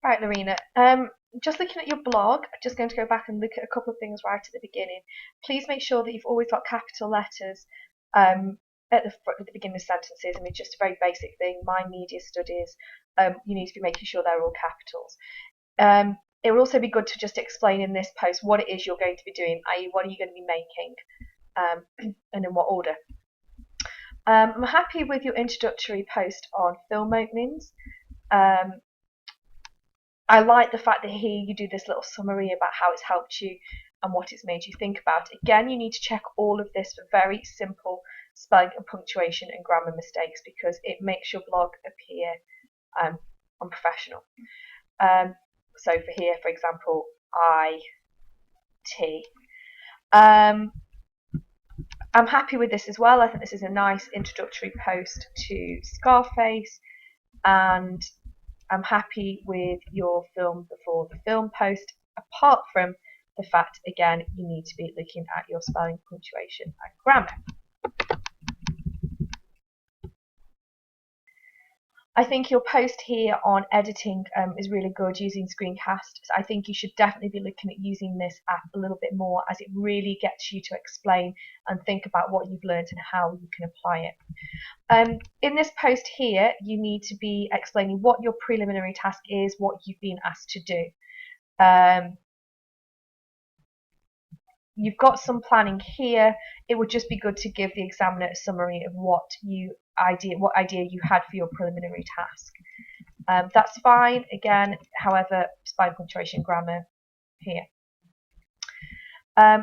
Right, Larena. Just looking at your blog, I'm just going to go back and look at a couple of things right at the beginning. Please make sure that you've always got capital letters at the beginning of sentences. I mean, just a very basic thing. My media studies, you need to be making sure they're all capitals. It would also be good to just explain in this post what it is you're going to be doing, i.e., what are you going to be making, and in what order. I'm happy with your introductory post on film openings. I like the fact that here you do this little summary about how it's helped you and what it's made you think about. Again, you need to check all of this for very simple spelling and punctuation and grammar mistakes because it makes your blog appear unprofessional. So for here, for example, IT. I'm happy with this as well. I think this is a nice introductory post to Scarface, and I'm happy with your film before the film post, apart from the fact, again, you need to be looking at your spelling, punctuation, and grammar. I think your post here on editing is really good using screencasts. I think you should definitely be looking at using this app a little bit more as it really gets you to explain and think about what you've learned and how you can apply it. In this post here, you need to be explaining what your preliminary task is, what you've been asked to do. You've got some planning here. It would just be good to give the examiner a summary of what idea you had for your preliminary task. That's fine. Again, however, spelling, punctuation, grammar here.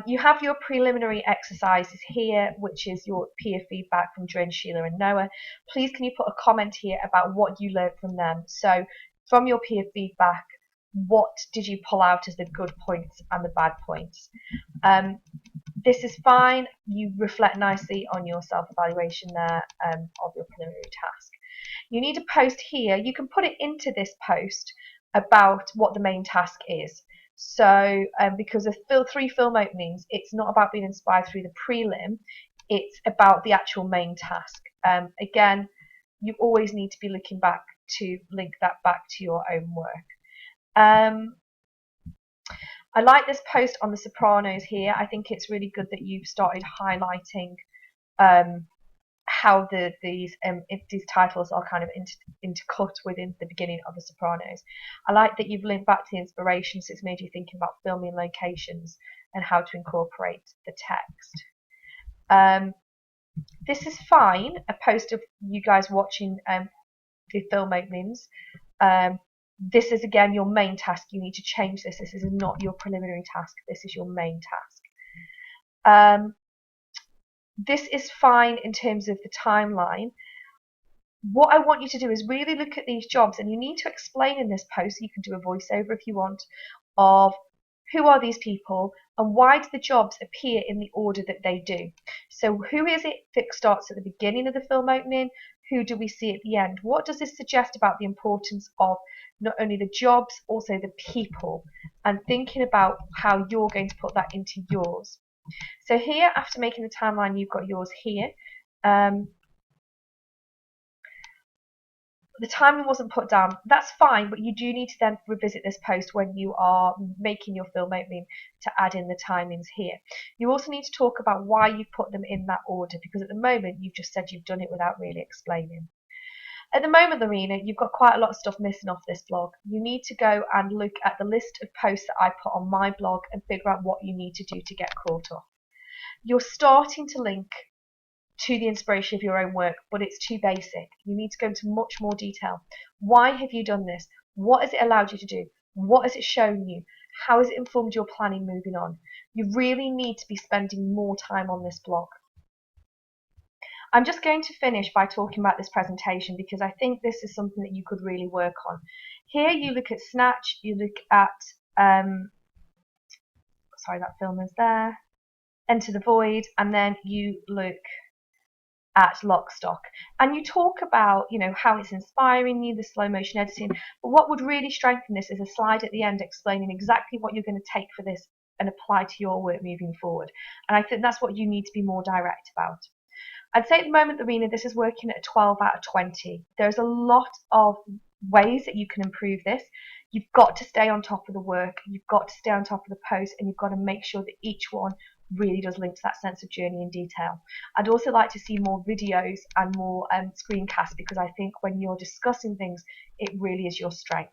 You have your preliminary exercises here, which is your peer feedback from Drin, Sheila and Noah. Please can you put a comment here about what you learned from them? So from your peer feedback, what did you pull out as the good points and the bad points? This is fine. You reflect nicely on your self-evaluation there of your preliminary task. You need a post here. You can put it into this post about what the main task is. So because of 3 film openings, it's not about being inspired through the prelim, it's about the actual main task. Again, you always need to be looking back to link that back to your own work. I like this post on The Sopranos here. I think it's really good that you've started highlighting how these titles are kind of intercut within the beginning of The Sopranos. I like that you've linked back to the inspiration, so it's made you thinking about filming locations and how to incorporate the text. This is fine, a post of you guys watching the film openings. This is again your main task. You need to change this. This is not your preliminary task. This is your main task. This is fine in terms of the timeline. What I want you to do is really look at these jobs, and you need to explain in this post, you can do a voiceover if you want, of who are these people and why do the jobs appear in the order that they do. So who is it that starts at the beginning of the film opening? Who do we see at the end? What does this suggest about the importance of not only the jobs, also the people, and thinking about how you're going to put that into yours. So here, after making the timeline, you've got yours here. The timing wasn't put down. That's fine, but you do need to then revisit this post when you are making your film opening to add in the timings here. You also need to talk about why you've put them in that order, because at the moment you've just said you've done it without really explaining. At the moment, Larena, you've got quite a lot of stuff missing off this blog. You need to go and look at the list of posts that I put on my blog and figure out what you need to do to get caught up. You're starting to link to the inspiration of your own work, but it's too basic. You need to go into much more detail. Why have you done this? What has it allowed you to do? What has it shown you? How has it informed your planning moving on? You really need to be spending more time on this blog. I'm just going to finish by talking about this presentation because I think this is something that you could really work on. Here you look at Snatch, you look at, sorry, that film is there, Enter the Void, and then you look at Lock, Stock, and you talk about, you know, how it's inspiring you, the slow motion editing, but what would really strengthen this is a slide at the end explaining exactly what you're going to take for this and apply to your work moving forward. And I think that's what you need to be more direct about. I'd say at the moment, Larena, this is working at a 12 out of 20. There's a lot of ways that you can improve this. You've got to stay on top of the work, you've got to stay on top of the post, and you've got to make sure that each one really does link to that sense of journey and detail. I'd also like to see more videos and more screencasts, because I think when you're discussing things, it really is your strength.